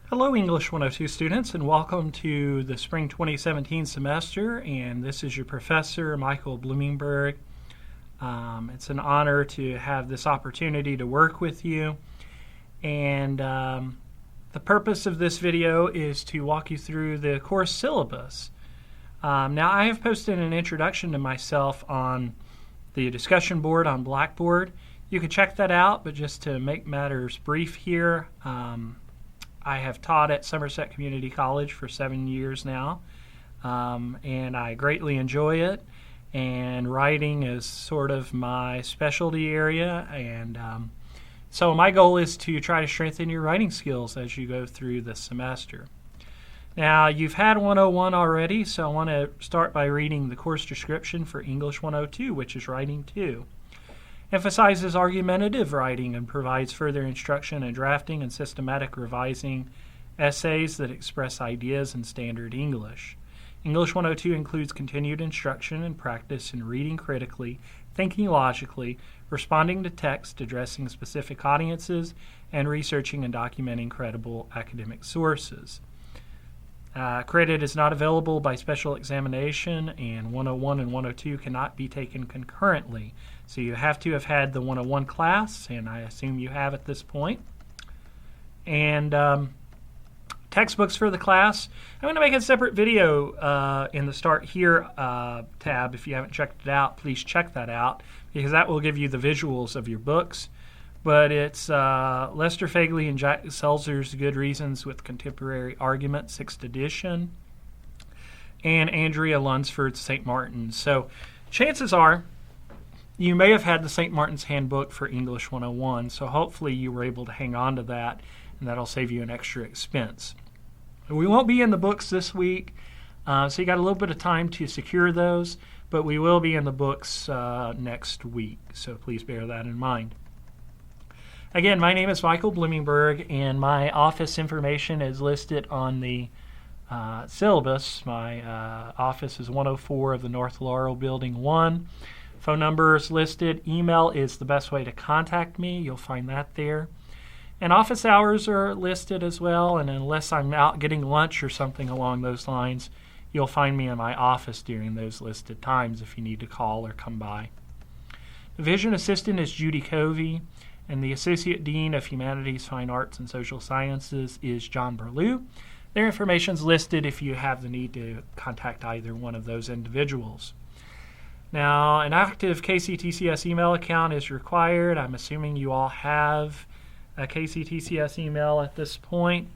Hello, English 102 students, and welcome to the Spring 2017 semester. And this is your professor, Michael Bloomingberg. It's an honor to have this opportunity to work with you. And the purpose of this video is to walk you through the course syllabus. Now, I have posted an introduction to myself on the discussion board on Blackboard. You can check that out, but just to make matters brief here, I have taught at Somerset Community College for 7 years now, and I greatly enjoy it. And writing is sort of my specialty area, and so my goal is to try to strengthen your writing skills as you go through the semester. Now, you've had 101 already, so I want to start by reading the course description for English 102, which is Writing 2. Emphasizes argumentative writing and provides further instruction in drafting and systematic revising essays that express ideas in standard English. English 102 includes continued instruction and practice in reading critically, thinking logically, responding to text, addressing specific audiences, and researching and documenting credible academic sources. Credit is not available by special examination, and 101 and 102 cannot be taken concurrently. So you have to have had the 101 class, and I assume you have at this point. And textbooks for the class. I'm going to make a separate video in the Start Here tab. If you haven't checked it out, please check that out, because that will give you the visuals of your books. But it's Lester Fagley and Jack Selzer's Good Reasons with Contemporary Argument, 6th edition, and Andrea Lunsford's St. Martin's. So chances are you may have had the St. Martin's Handbook for English 101, so hopefully you were able to hang on to that, and that'll save you an extra expense. We won't be in the books this week, so you got a little bit of time to secure those, but we will be in the books next week, so please bear that in mind. Again, my name is Michael Bloomingberg, and my office information is listed on the syllabus. My office is 104 of the North Laurel Building 1. Phone number is listed. Email is the best way to contact me. You'll find that there. And office hours are listed as well, and unless I'm out getting lunch or something along those lines, you'll find me in my office during those listed times if you need to call or come by. The Division Assistant is Judy Covey, and the Associate Dean of Humanities, Fine Arts, and Social Sciences is John Berlew. Their information is listed if you have the need to contact either one of those individuals. Now, an active KCTCS email account is required. I'm assuming you all have a KCTCS email at this point.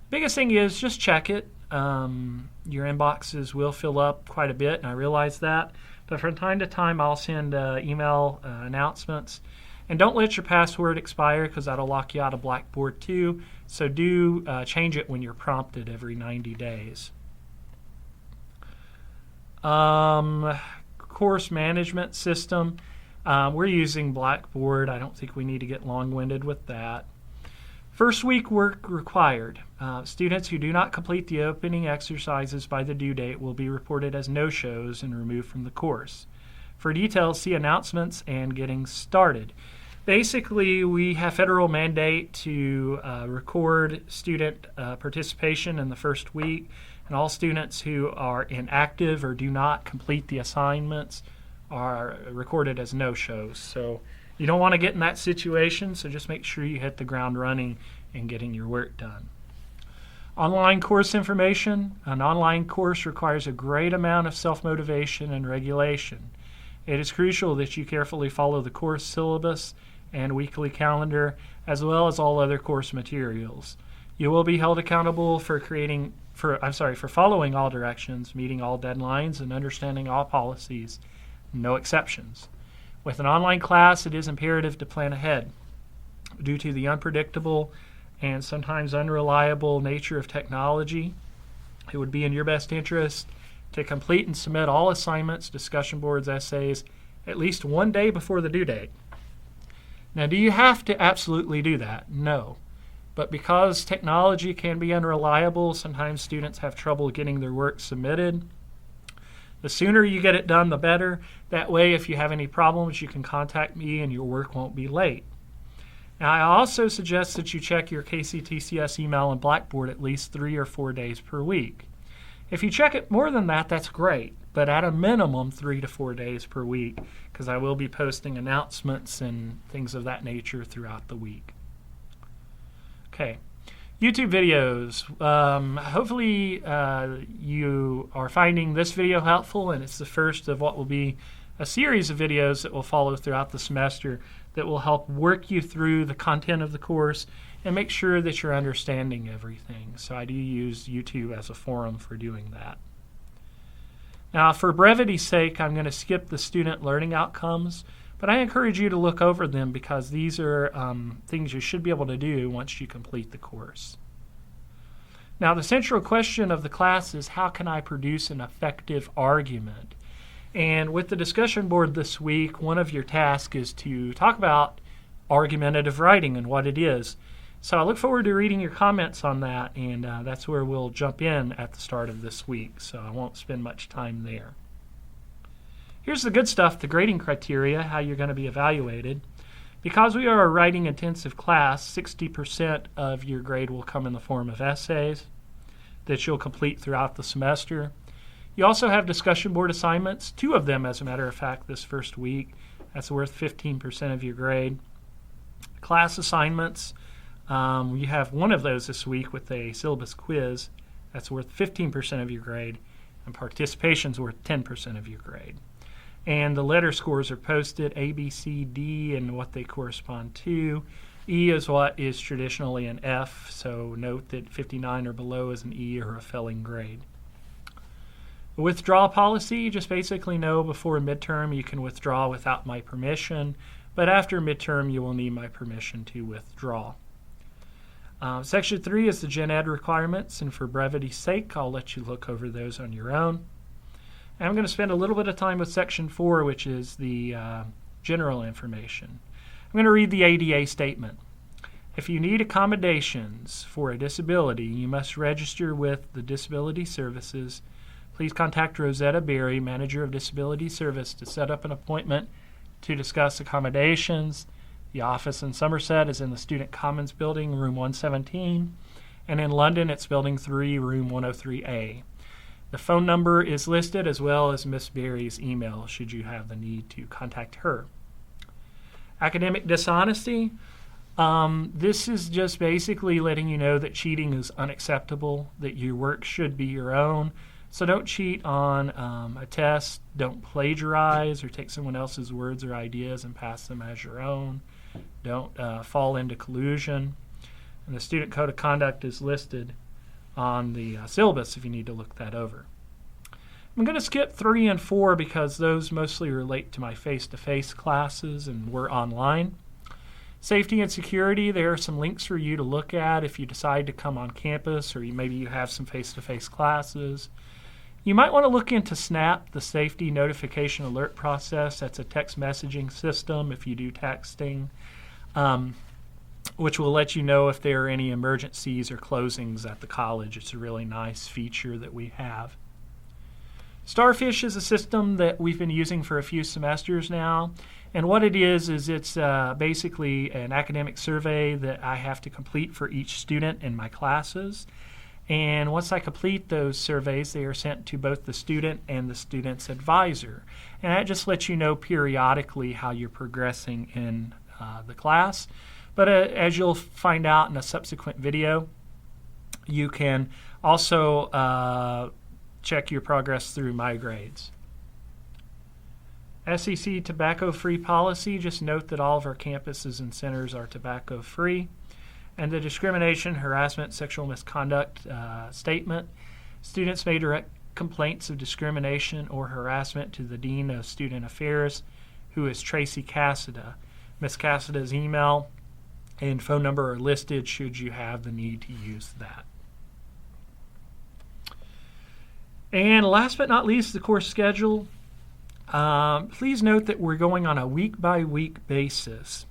Biggest thing is just check it. Your inboxes will fill up quite a bit, and I realize that. But from time to time, I'll send email announcements. And don't let your password expire, because that'll lock you out of Blackboard too. So do change it when you're prompted every 90 days. Course management system. We're using Blackboard. I don't think we need to get long-winded with that. First week work required. Students who do not complete the opening exercises by the due date will be reported as no-shows and removed from the course. For details, see announcements and getting started. Basically, we have federal mandate to record student participation in the first week, and all students who are inactive or do not complete the assignments are recorded as no-shows. So you don't want to get in that situation, so just make sure you hit the ground running and getting your work done. Online course information. An online course requires a great amount of self-motivation and regulation. It is crucial that you carefully follow the course syllabus and weekly calendar, as well as all other course materials. You will be held accountable for following all directions, meeting all deadlines, and understanding all policies, no exceptions. With an online class, it is imperative to plan ahead. Due to the unpredictable and sometimes unreliable nature of technology, it would be in your best interest to complete and submit all assignments, discussion boards, essays, at least one day before the due date. Now, do you have to absolutely do that? No. But because technology can be unreliable, sometimes students have trouble getting their work submitted. The sooner you get it done, the better. That way, if you have any problems, you can contact me and your work won't be late. Now, I also suggest that you check your KCTCS email and Blackboard at least 3 or 4 days per week. If you check it more than that, that's great, but at a minimum 3 to 4 days per week, because I will be posting announcements and things of that nature throughout the week. Okay, YouTube videos. Hopefully you are finding this video helpful, and it's the first of what will be a series of videos that will follow throughout the semester that will help work you through the content of the course and make sure that you're understanding everything. So I do use YouTube as a forum for doing that. Now, for brevity's sake, I'm going to skip the student learning outcomes, but I encourage you to look over them because these are things you should be able to do once you complete the course. Now, the central question of the class is, how can I produce an effective argument? And with the discussion board this week, one of your tasks is to talk about argumentative writing and what it is. So I look forward to reading your comments on that, and that's where we'll jump in at the start of this week, so I won't spend much time there. Here's the good stuff, the grading criteria, how you're going to be evaluated. Because we are a writing intensive class, 60% of your grade will come in the form of essays that you'll complete throughout the semester. You also have discussion board assignments, 2 of them as a matter of fact this first week. That's worth 15% of your grade. Class assignments, you have 1 of those this week with a syllabus quiz. That's worth 15% of your grade. And participation is worth 10% of your grade. And the letter scores are posted, A, B, C, D, and what they correspond to. E is what is traditionally an F, so note that 59 or below is an E or a failing grade. The withdrawal policy, just basically know before midterm you can withdraw without my permission, but after midterm you will need my permission to withdraw. Section 3 is the Gen Ed requirements, and for brevity's sake I'll let you look over those on your own. And I'm going to spend a little bit of time with Section 4, which is the general information. I'm going to read the ADA statement. If you need accommodations for a disability, you must register with the Disability Services. Please contact Rosetta Berry, Manager of Disability Service, to set up an appointment to discuss accommodations. The office in Somerset is in the Student Commons Building, room 117, and in London it's Building 3, room 103A. The phone number is listed as well as Miss Berry's email should you have the need to contact her. Academic dishonesty. This is just basically letting you know that cheating is unacceptable, that your work should be your own. So don't cheat on a test, don't plagiarize or take someone else's words or ideas and pass them as your own. Don't fall into collusion. And the Student Code of Conduct is listed on the syllabus if you need to look that over. I'm going to skip 3 and 4 because those mostly relate to my face-to-face classes and we're online. Safety and security, there are some links for you to look at if you decide to come on campus or maybe you have some face-to-face classes. You might want to look into SNAP, the Safety Notification Alert Process. That's a text messaging system if you do texting, which will let you know if there are any emergencies or closings at the college. It's a really nice feature that we have. Starfish is a system that we've been using for a few semesters now, and what it is it's basically an academic survey that I have to complete for each student in my classes. And once I complete those surveys, they are sent to both the student and the student's advisor. And that just lets you know periodically how you're progressing in the class. But as you'll find out in a subsequent video, you can also check your progress through My Grades. SEC Tobacco-Free Policy, just note that all of our campuses and centers are tobacco-free. And the discrimination, harassment, sexual misconduct statement. Students may direct complaints of discrimination or harassment to the Dean of Student Affairs, who is Tracy Cassida. Ms. Cassida's email and phone number are listed should you have the need to use that. And last but not least, the course schedule. Please note that we're going on a week-by-week basis.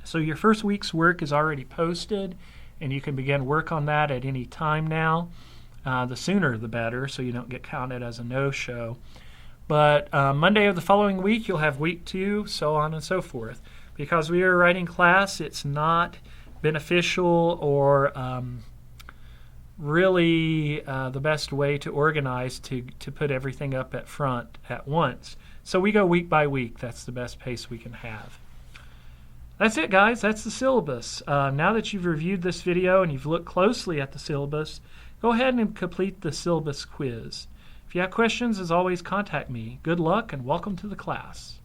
So your first week's work is already posted, and you can begin work on that at any time now. The sooner the better, so you don't get counted as a no-show. But Monday of the following week, you'll have week 2, so on and so forth. Because we are a writing class, it's not beneficial or really the best way to organize to put everything up at front at once. So we go week by week. That's the best pace we can have. That's it, guys. That's the syllabus. Now that you've reviewed this video and you've looked closely at the syllabus, go ahead and complete the syllabus quiz. If you have questions, as always, contact me. Good luck and welcome to the class.